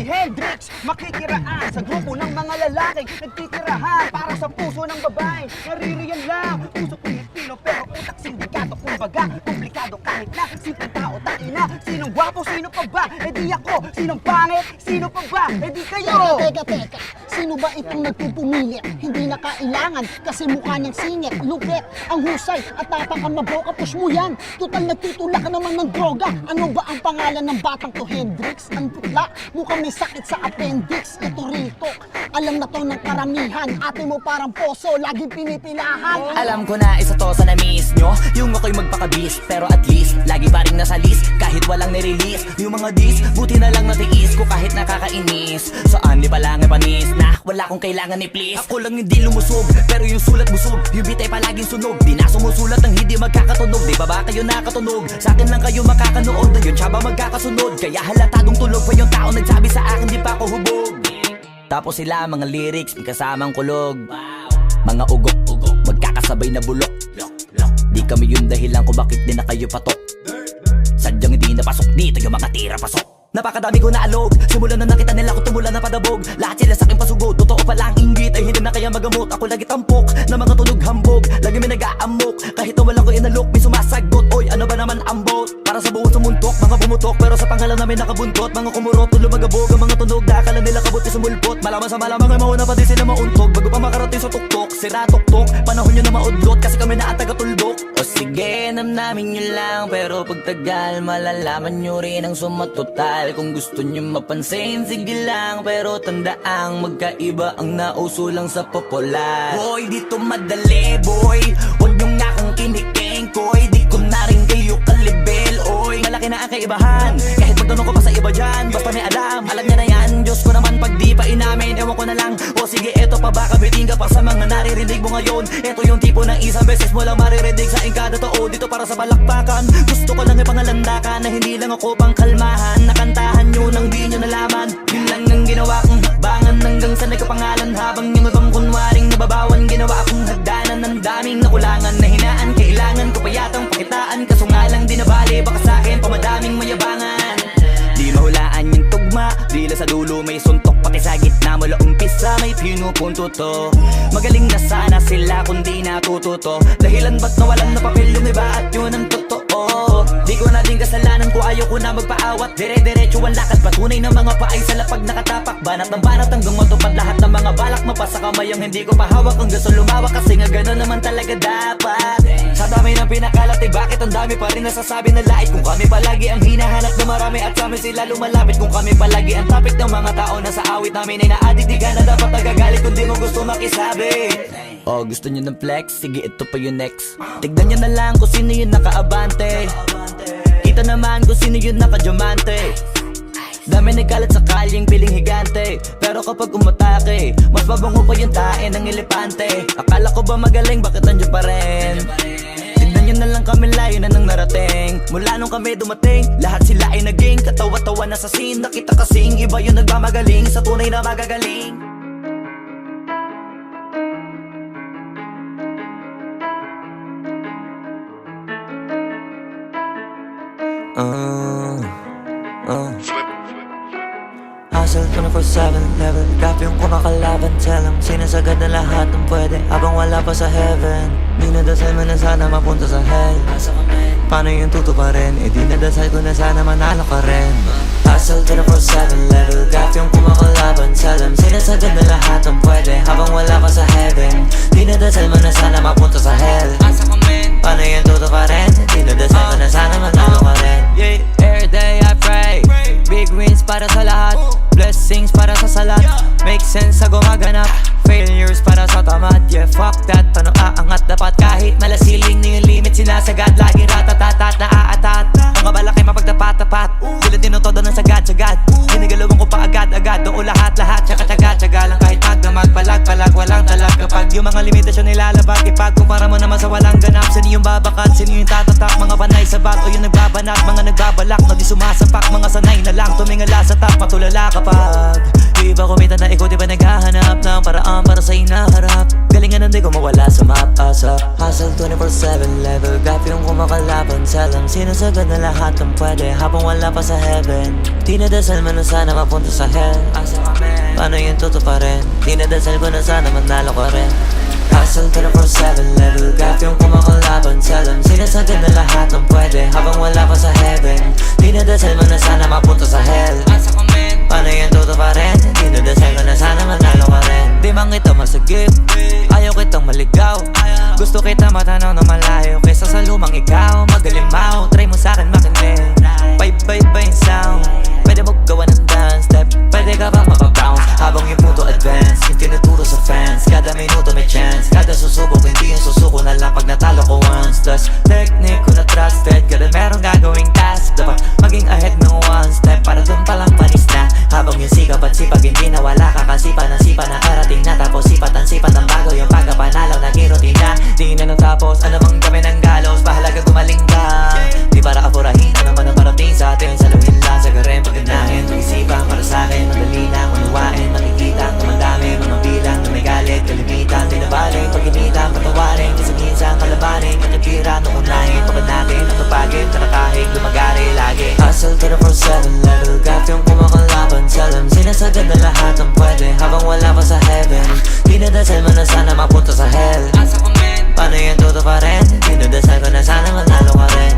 si Hendrix makikiraan sa grupo ng mga lalaking nagtitirahan para sa puso ng babae. Naririyan lang, puso Pilipino pero utak sindikato. Kumbaga, komplikado kahit na simple tao, taina. Sinong gwapo, sino pa ba? E di ako. Sinong pangit, sino pa ba? E di kayo. Teka. Sino ba itong nagpupumilit? Hindi na kailangan kasi mukha niyang singit, lupit, ang husay at tapang ang maboka. Push mo yan. Total nagtutulak ka naman ng droga. Ano ba ang pangalan ng batang to, Hendrix? Ang putla, mukhang may sakit sa appendix. Ito rito, alam na to ng karamihan. Ate mo parang poso, laging pinipilahan. Alam ko na isa to sa na-miss nyo, yung ako'y magpakabis. Pero at least, lagi pa rin nasa list kahit walang nirelease. Yung mga dis, buti na lang natiis ko kahit nakakainis. Saan di pa lang ay panis na wala kong kailangan ni please. Ako lang hindi lumusog, pero yung sulat busog. Yung beat ay palaging sunog, di na sumusulat ng hindi magkakatunog. Di ba kayo nakatunog? Sa akin lang kayo makakanood, na yun siya ba magkakasunod? Kaya halatadong tulog pa yung tao nagsabi sa akin di pa ako hubog. Tapos sila mga lyrics, may kasamang kulog. Mga ugok, magkakasabay na bulok. Di kami yung dahilan kung bakit di na kayo patok. Sadyang hindi napasok dito yung mga tira pasok. Napakadami ko na alog, simulan na nakita nila ko tumula na padabog. Lahat sila sa aking pasugod, totoo pa lang inggit ay hindi na kaya magamot. Ako lagi tampok, na mga tunog hambog. Lagi may nag-aamok, kahit na wala ko inalok. May sumasagot, oy ano ba naman ang bot? Para sa buong sumuntok, mga bumutok pero sa pangalan namin nakabuntot. Mga kumurot, tulo magabog, ang mga tunog. Akala nila kabuti sumulpot, malaman sa malamang ay mauna pa din sila mauntog. Bago pa makarating sa tuktok, sira tuktok. Panahon nyo na maudlot kasi kami na taga-tuldok. O sige, namnamin nyo lang, pero pagtagal malalaman nyo rin ang sumatotal. Kung gusto nyo mapansin, sige lang, pero tandaang magkaiba ang nauso lang sa popular. Boy, dito madali, boy, huwag nyo nga kang kiniking, koy. Di ko na rin kayo kalibel, oy. Malaki na ang kaibahan, kahit magtanong ko pa sa iba dyan. Basta may alam niya na yan. Diyos ko naman pag di pa inamin, ewan ko na lang. O sige, eto pa baka biting ka pa sa mga naririnig mo ngayon. Eto yung tipo ng isang beses mo lang maririnig sa ingkada to. Dito para sa balakbakan, gusto ko lang ipangalandakan na hindi lang ako pang kalmahan. Nakantahan nyo nang di nyo nalaman. Yun lang ang ginawa kong hakbangan hanggang sa nagkapangalan. Habang yung ibang kunwaring nababawan, ginawa akong hagdanan ng daming nakulangan na hinaan. Kailangan ko pa yatang pakitaan, kaso nga lang di nabali. Baka sa'kin pamadaming mayabangan. Di mahulaan yung tugma, bila sa dulo may suntok. Pati sa gitna mula umpisa may pinupunto to. Magaling na sana sila kung di natututo. Dahilan ba't nawalan na papel yung iba at yun ang totoo. Di ko na din kasalanan ko, ayaw ko na magpaawat. Dire-diretso ang lakad, patunay ng mga paay sa lapag nakatapak. Banat ng banat hanggang matupad lahat ng mga balak. Mapasa kamay ang hindi ko pahawak hanggang sa lumawak. Kasi nga gano'n naman talaga dapat. Sa dami ng pinakalat, eh bakit ang dami pa rin nasasabi na lait? Kung kami palagi ang hinahanap na marami at sa amin sila lumalapit. Kung kami palagi ang topic ng mga tao na sa awit namin ay na-addict. Di ka na dapat nagagalit kung di mo gusto makisabi. Oh, gusto nyo ng flex? Sige, ito pa yung next. Tignan nyo na lang kung sino yung nakaabante. Kita naman kung sino yung nakadiamante. Dami nagkalat sa kalyeng piling higante. Pero kapag umatake, mas mabango pa yung tae ng elepante. Akala ko ba magaling, bakit nandiyan pa rin? Tignan nyo na lang kami, layo na nang narating. Mula nung kami dumating, lahat sila ay naging katawa-tawa na sa scene. Nakita kasing iba yung nagmamagaling sa tunay na magagaling. Hustle 24/7 level, grabe yung kumakalaban. Tell them, sinasagad na lahat ng pwede habang wala pa sa heaven. Minadasal mo na sana mapunta sa hell. Paano yung tutuparin? E di nadasal ko na sana manalo ka rin. Hustle 24/7 level, grabe yung kumakalaban. Tell them, sinasagad na lahat ng pwede habang wala pa sa heaven. Dinadasal mo na sana mapunta sa hell. Paano yung tutuparin? E di nadasal ko na sana manalo ka rin. Every day I pray, big wins para sa lahat. Blessings para sa salat, make sense sa gumaganap. Failures para sa tamad, yeah fuck that. Paano aangat dapat kahit malasiling na yung limit. Sinasagad, laging ratatatat na aatat. Mga balak ay mapagtapat-tapat, sila tinutodo ng sagad-sagad. Ginigalawan ko pa agad-agad, doon lahat-lahat. Tsaka-tsaga-tsaga lang kahit magdamag, palag-palag, walang talag. Kapag yung mga limitasyon nilalabag, ipagkumpara mo naman sa walang ganap. Sino yung babakat, sino yung tatatak? Mga panay sa bat o yung nagbabanat. Mga nagbabalak na di sumasapak, mga sanay na lang tumingala sa tap. Matulala kapag Yung iba kumita na ikaw di ba naghahanap ng paraan para sa hinaharap. Galingan hindi ko mawala sa map-asa. Hustle 24/7, level gap yung kumakalaban. Salang sinasagad na lahat ng pwede habang wala pa sa heaven. Dinadasal man na sana mapunta sa hell. Asa kami? Paano yun tutuparin? Dinadasal ko na sana manalo ka rin. Hustle 24/7, level gap yung kumakalaban. Salam sinasagad na lahat ng pwede habang wala pa sa heaven. Dinadasal man na sana mapunta sa hell. Asa kami? Paano yun tutuparin? Dinadasal ko na sana manalo ka rin. Di man kita masagip, ayaw kitang maligaw. Gusto kita matanong na malayo kaysa sa lumang ikaw. Magalimaw, try mo sa'kin makinig. Bye-bye-bye yung sound. Pwede mo gawa ng dance step. Pwede ka bang mapabounce habang yung punto advance. Yung tinuturo sa fans, kada minuto may chance. Kada susubok, hindi yung susuko na lang pag natalo ko once. Tas technique ko na trusted, kada merong gagawing task. Dapat maging ahead ng one step para dun palang panis na. Habang yung sikap at sipag hindi nawala, kakasipa ng sipa na arating na. Tapos sipat ng bago yung pagkapanalo, naging rutina. Di na natapos, ano mang gawin ng galos, pahalaga gumaling ka. Di para apurahin, ano man ang parating sa atin. Saluhin lang, sagarin, pagkanahin, pag-isipan para sa'kin. Madali lang, unawain, makikita ang madami, mga bilang na may galit, kalimitan, tinabalik, pag-initan, patawarin, kisang-kisang kalabanin, kakipira, nung unahin, pagkanatin, ang tupagin, tarakahig, lumagari, lagi. Hustle 24/7, level gap yung kumakalaban. Salam sinasagad na lahat ng pwede habang wala pa sa heaven. Dinadasal mo na sana mapunta sa hell. Asa ko men? Paano yan tutuparin? Dinadasal ko na sana manalo ka rin.